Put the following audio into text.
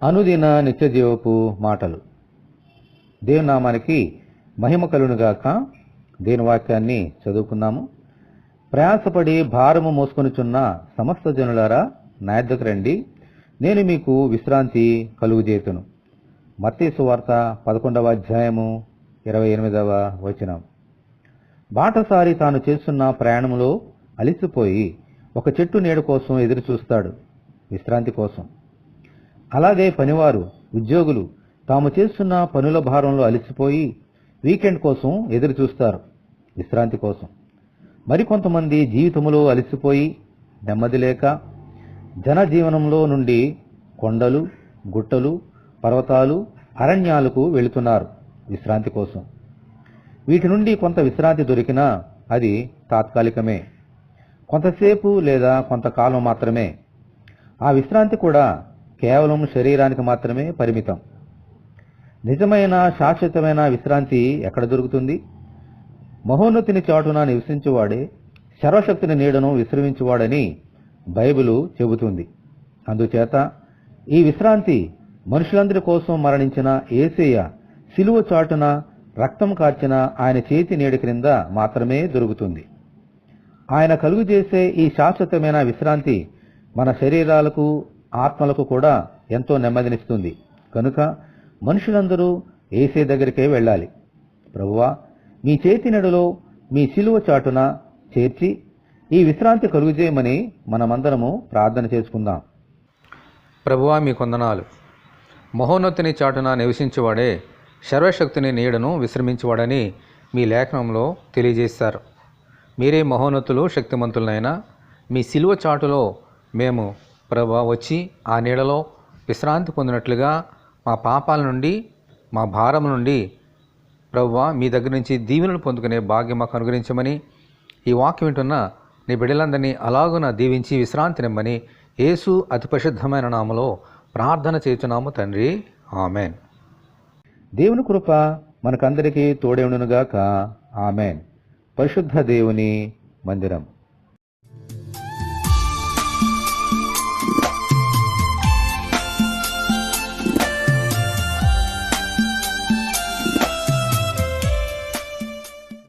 అనుదిన నిత్యజీవపు మాటలు. దేవుని నామానికి మహిమ కలుగునుగాక. దేవుని వాక్యాన్ని చదువుకుందాము. ప్రయాసపడి భారము మోసుకొనుచున్న సమస్త జనులారా నా యొద్దకు రండి, నేను మీకు విశ్రాంతి కలుగుజేతును. మత్తయి సువార్త 11వ అధ్యాయము 28వ వచనం. బాటసారి తాను చేస్తున్న ప్రయాణంలో అలిసిపోయి ఒక చెట్టు నీడ కోసం ఎదురు చూస్తాడు, విశ్రాంతి కోసం. అలాగే పనివారు, ఉద్యోగులు తాము చేస్తున్న పనుల భారంలో అలసిపోయి వీకెండ్ కోసం ఎదురు చూస్తారు, విశ్రాంతి కోసం. మరికొంతమంది జీవితంలో అలసిపోయి నెమ్మది లేక జనజీవనంలో నుండి కొండలు, గుట్టలు, పర్వతాలు, అరణ్యాలకు వెళుతున్నారు, విశ్రాంతి కోసం. వీటి నుండి కొంత విశ్రాంతి దొరికినా అది తాత్కాలికమే, కొంతసేపు లేదా కొంతకాలం మాత్రమే. ఆ విశ్రాంతి కూడా కేవలం శరీరానికి మాత్రమే పరిమితం. నిజమైన శాశ్వతమైన విశ్రాంతి ఎక్కడ దొరుకుతుంది? మహోన్నతిని చాటున నివసించువాడే సర్వశక్తిని నీడను విశ్రమించువాడని బైబిలు చెబుతుంది. అందుచేత ఈ విశ్రాంతి మనుషులందరి కోసం మరణించిన యేసయ్య సిలువ చాటున రక్తం కార్చిన ఆయన చేతి నీడ క్రింద మాత్రమే దొరుకుతుంది. ఆయన కలుగుజేసే ఈ శాశ్వతమైన విశ్రాంతి మన శరీరాలకు, ఆత్మలకు కూడా ఎంతో నెమ్మదినిస్తుంది. కనుక మనుషులందరూ యేసయ్య దగ్గరికే వెళ్ళాలి. ప్రభువా, మీ చేతి నీడలో మీ సిలువ చాటున చేర్చి ఈ విశ్రాంతి కలుగుజేయమని మనమందరము ప్రార్థన చేసుకుందాం. ప్రభువా, మీ కొందనాలు. మహోన్నతిని చాటున నివసించేవాడే సర్వశక్తిని నీడను విశ్రమించేవాడని మీ లేఖనంలో తెలియజేశారు. మీరే మహోన్నతులు, శక్తిమంతులనైనా మీ సిలువ చాటులో మేము ప్రభువా వచ్చి ఆ నీడలో విశ్రాంతి పొందినట్లుగా మా పాపాల నుండి, మా భారం నుండి ప్రభువా మీ దగ్గర నుంచి దీవెనలు పొందుకునే భాగ్యం మాకు అనుగ్రహించమని, ఈ వాక్యం వింటున్న నీ బిడ్డలందరినీ అలాగున దీవించి విశ్రాంతినిమ్మని యేసు అతి పరిశుద్ధమైన నామములో ప్రార్థన చేస్తున్నాము తండ్రి, ఆమెన్. దేవుని కృప మనకందరికీ తోడే ఉండునుగాక. ఆమెన్. పరిశుద్ధ దేవుని మందిరం.